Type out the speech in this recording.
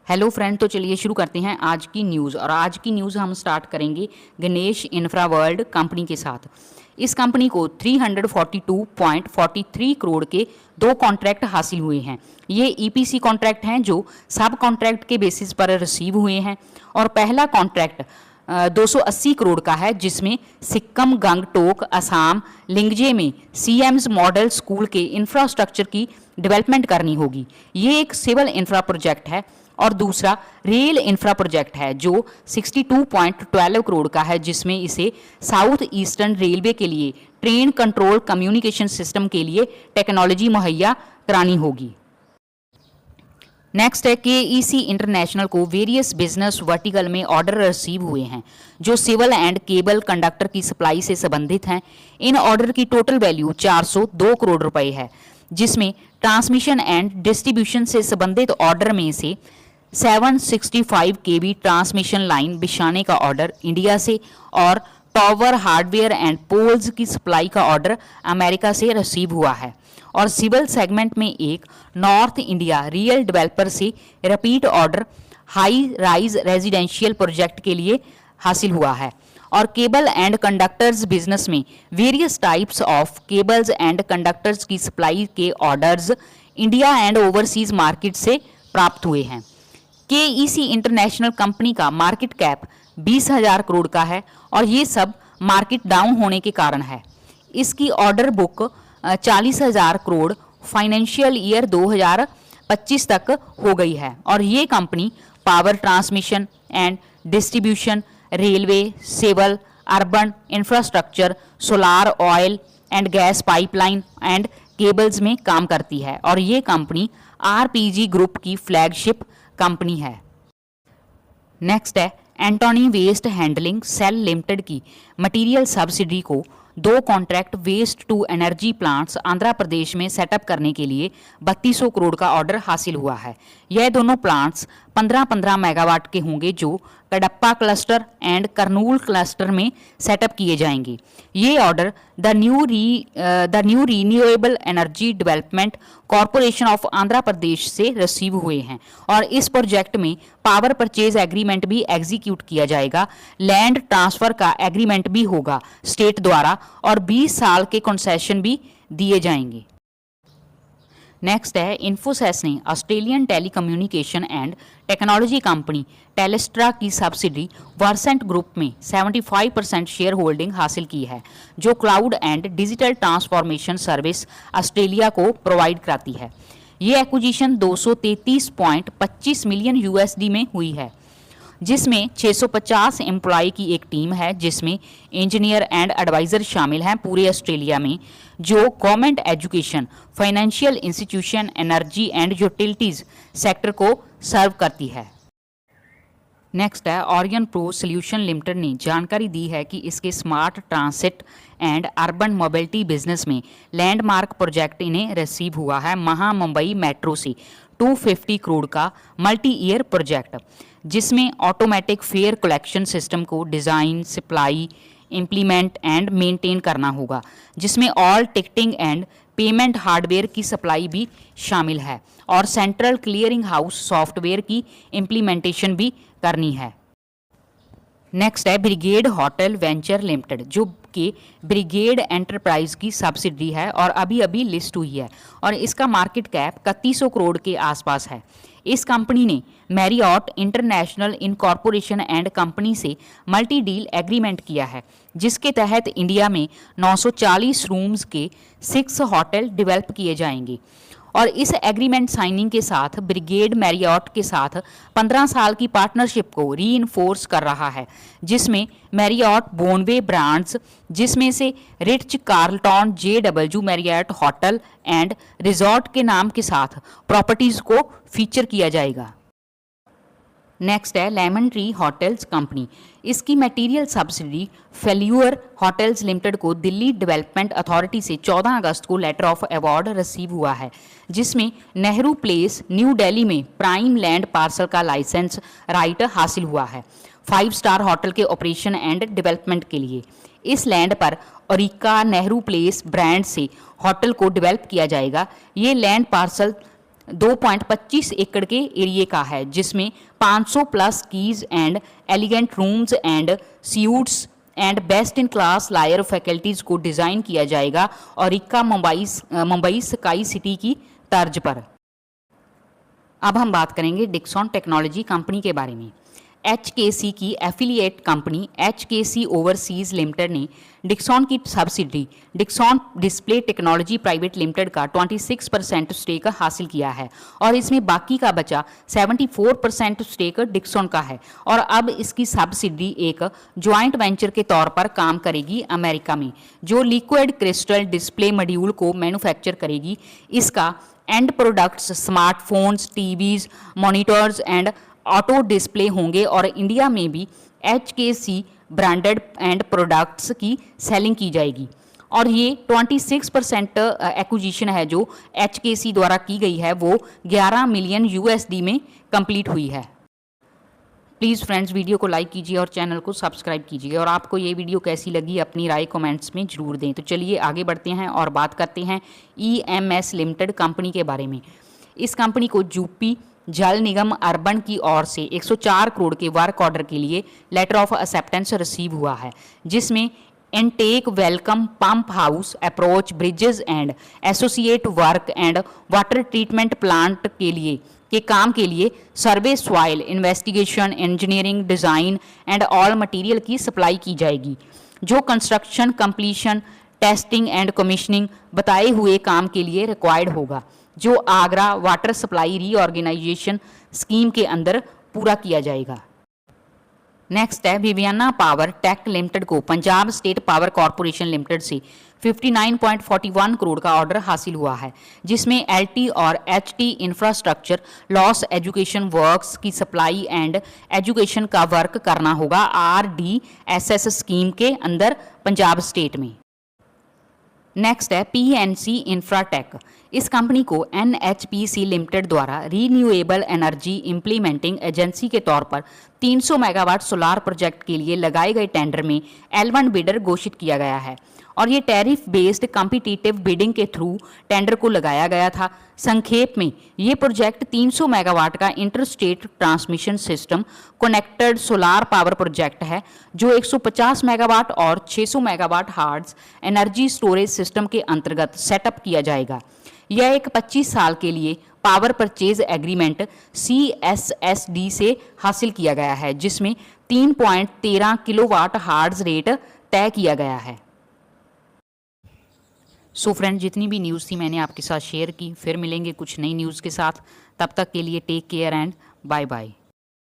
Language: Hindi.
हेलो फ्रेंड, तो चलिए शुरू करते हैं आज की न्यूज़। और आज की न्यूज़ हम स्टार्ट करेंगे गणेश इंफ्रा वर्ल्ड कंपनी के साथ। इस कंपनी को 342.43 करोड़ के 2 कॉन्ट्रैक्ट हासिल हुए हैं। ये ईपीसी कॉन्ट्रैक्ट हैं जो सब कॉन्ट्रैक्ट के बेसिस पर रिसीव हुए हैं। और पहला कॉन्ट्रैक्ट 280 करोड़ का है, जिसमें सिक्किम, गंगटोक, असम, लिंगजे में सीएम्स मॉडल स्कूल के इंफ्रास्ट्रक्चर की डेवलपमेंट करनी होगी। ये एक सिविल इंफ्रा प्रोजेक्ट है। और दूसरा रेल इंफ्रा प्रोजेक्ट है जो 62.12 करोड़ का है, जिसमें इसे साउथ ईस्टर्न रेलवे के लिए ट्रेन कंट्रोल कम्युनिकेशन सिस्टम के लिए टेक्नोलॉजी मुहैया करानी होगी। नेक्स्ट है केईसी इंटरनेशनल को वेरियस बिजनेस वर्टिकल में ऑर्डर रिसीव हुए हैं जो सिविल एंड केबल कंडक्टर की सप्लाई से संबंधित हैं। इन ऑर्डर की टोटल वैल्यू 402 करोड़ रुपए है, जिसमें ट्रांसमिशन एंड डिस्ट्रीब्यूशन से संबंधित ऑर्डर में से 765 केवी ट्रांसमिशन लाइन बिछाने का ऑर्डर इंडिया से और टावर हार्डवेयर एंड पोल्स की सप्लाई का ऑर्डर अमेरिका से रिसीव हुआ है। और सिविल सेगमेंट में एक नॉर्थ इंडिया रियल डेवलपर से repeat order high rise residential project के लिए हासिल हुआ है। और केबल एंड कंडक्टर्स बिजनेस में various types of cables and conductors की सप्लाई के orders India and overseas market से प्राप्त हुए हैं। केईसी इंटरनेशनल कंपनी का मार्केट कैप 20,000 करोड़ का है और ये सब मार्केट डाउन होने के कारण है। इसकी order book 40,000 crore financial year 2025 तक हो गई है। और ये company power transmission and distribution, railway, civil, urban infrastructure, solar, oil and gas pipeline and cables में काम करती है। और ये कंपनी आरपीजी ग्रुप की फ्लैगशिप कंपनी है। नेक्स्ट है Antony waste handling cell limited की मटेरियल सब्सिडी को 2 contract waste to energy plants Andhra Pradesh में सेटअप करने के लिए 3200 करोड़ का ऑर्डर हासिल हुआ है। यह दोनों प्लांट्स 15-15 मेगावाट के होंगे जो Kadapa cluster and Kurnool cluster में सेटअप किए जाएंगे। ये order the new renewable energy development corporation of Andhra Pradesh से रिसीव हुए हैं। और इस प्रोजेक्ट में पावर परचेज एग्रीमेंट भी एग्जीक्यूट किया जाएगा, लैंड ट्रांसफर का एग्रीमेंट भी होगा स्टेट द्वारा और 20 साल के कंसेशन भी दिए जाएंगे। नेक्स्ट है इन्फोसिस ने Australian telecommunication and technology company Telstra की सब्सिडी वर्सेंट ग्रुप में 75% शेयर होल्डिंग हासिल की है, जो cloud and digital transformation service Australia को प्रोवाइड कराती है। ये एक्विजिशन 233.25 मिलियन यूएसडी में हुई है, जिसमें 650 एम्प्लॉय की एक टीम है, जिसमें इंजीनियर एंड एडवाइजर शामिल हैं पूरे ऑस्ट्रेलिया में, जो government, education, financial institution, energy and utilities sector को सर्व करती है। नेक्स्ट है ऑरियन प्रो सोल्यूशन लिमिटेड ने जानकारी दी है कि इसके smart transit and urban mobility business में लैंडमार्क प्रोजेक्ट इन्हें रिसीव हुआ है महा मुंबई मेट्रो से 250 करोड़ का मल्टी ईयर प्रोजेक्ट, जिसमें ऑटोमेटिक फेयर कलेक्शन सिस्टम को design, supply, implement and maintain करना होगा, जिसमें all ticketing and payment hardware की सप्लाई भी शामिल है और सेंट्रल क्लियरिंग हाउस सॉफ्टवेयर की इम्प्लीमेंटेशन भी करनी है। नेक्स्ट है ब्रिगेड होटल वेंचर लिमिटेड, जो कि ब्रिगेड एंटरप्राइज की सब्सिडी है और अभी अभी लिस्ट हुई है और इसका मार्केट कैप 3100 करोड़ के आसपास है। इस कंपनी ने Marriott international incorporation and company से मल्टी डील एग्रीमेंट किया है, जिसके तहत इंडिया में 940 रूम्स के 6 होटल डेवलप किए जाएंगे। और इस एग्रीमेंट साइनिंग के साथ ब्रिगेड मैरियट के साथ 15 साल की पार्टनरशिप को रीइंफोर्स कर रहा है, जिसमें मैरियट बोनवे ब्रांड्स, जिसमें से rich Carlton JW Marriott hotel and resort के नाम के साथ प्रॉपर्टीज को फीचर किया जाएगा। नेक्स्ट है लेमन ट्री होटल्स कंपनी। इसकी material subsidy failure hotels limited को दिल्ली डेवलपमेंट अथॉरिटी से 14 अगस्त को लेटर ऑफ अवार्ड रिसीव हुआ है, जिसमें नेहरू प्लेस न्यू दिल्ली में प्राइम लैंड पार्सल का लाइसेंस राइट हासिल हुआ है 5 स्टार होटल के ऑपरेशन एंड डेवलपमेंट के लिए। इस लैंड पर ओरिका नेहरू प्लेस ब्रांड से होटल को डेवलप किया जाएगा। ये लैंड पार्सल 2.25 एकड़ के एरिए का है, जिसमें 500 plus keys and elegant rooms and suites and best in class lawyer faculties को डिज़ाइन किया जाएगा और इक्का मुंबई स्काई सिटी की तर्ज पर। अब हम बात करेंगे डिक्सॉन टेक्नोलॉजी कंपनी के बारे में। HKC की affiliate company HKC overseas limited ने डिक्सॉन की subsidy Dixon display technology private limited का 26% स्टेक हासिल किया है और इसमें बाकी का बचा 74% स्टेक डिक्सॉन का है और अब इसकी सब्सिडी एक ज्वाइंट वेंचर के तौर पर काम करेगी अमेरिका में, जो लिक्विड क्रिस्टल डिस्प्ले मॉड्यूल को मैन्युफैक्चर करेगी। इसका and products smartphones, TVs, monitors and auto display होंगे और इंडिया में भी HKC ब्रांडेड एंड प्रोडक्ट्स की सेलिंग की जाएगी। और ये 26% एक्विजिशन है जो HKC द्वारा की गई है, वो 11 मिलियन USD में कंप्लीट हुई है। प्लीज़ फ्रेंड्स, वीडियो को लाइक कीजिए और चैनल को सब्सक्राइब कीजिए और आपको ये वीडियो कैसी लगी अपनी राय कमेंट्स में ज़रूर दें। तो चलिए आगे बढ़ते हैं और बात करते हैं EMS लिमिटेड कंपनी के बारे में। इस कंपनी को यूपी जल निगम अर्बन की ओर से 104 करोड़ के वर्क ऑर्डर के लिए लेटर ऑफ एक्सेप्टेंस रिसीव हुआ है, जिसमें intake, welcome, pump house, approach, bridges and associate work and water treatment plant के काम के लिए survey, soil investigation, engineering, design and all material की सप्लाई की जाएगी, जो construction, completion, testing and commissioning बताए हुए काम के लिए रिक्वायर्ड होगा, जो Agra water supply reorganisation scheme के अंदर पूरा किया जाएगा। नेक्स्ट है विवियना पावर टेक लिमिटेड को Punjab state power corporation limited से 59.41 करोड़ का ऑर्डर हासिल हुआ है, जिसमें LT और HT infrastructure, loss education works की सप्लाई एंड एजुकेशन का वर्क करना होगा RDSS स्कीम के अंदर पंजाब स्टेट में। नेक्स्ट है PNC इंफ्राटेक। इस कंपनी को NHPC लिमिटेड द्वारा रीन्यूएबल एनर्जी इंप्लीमेंटिंग एजेंसी के तौर पर 300 मेगावाट सोलार प्रोजेक्ट के लिए लगाए गए टेंडर में L1 बिडर घोषित किया गया है और ये टैरिफ बेस्ड कॉम्पिटिटिव बिडिंग के थ्रू टेंडर को लगाया गया था। संक्षेप में ये प्रोजेक्ट 300 मेगावाट का inter state transmission system connected solar power project है, जो 150 मेगावाट और 600 मेगावाट हार्ट्ज एनर्जी स्टोरेज सिस्टम के अंतर्गत सेटअप किया जाएगा। यह एक 25 साल के लिए पावर परचेज एग्रीमेंट CSSD से हासिल किया गया है, जिसमें 3.13 किलोवाट हार्ट्ज रेट तय किया गया है। सो फ्रेंड, जितनी भी न्यूज़ थी मैंने आपके साथ शेयर की। फिर मिलेंगे कुछ नई न्यूज़ के साथ। तब तक के लिए take care and bye bye.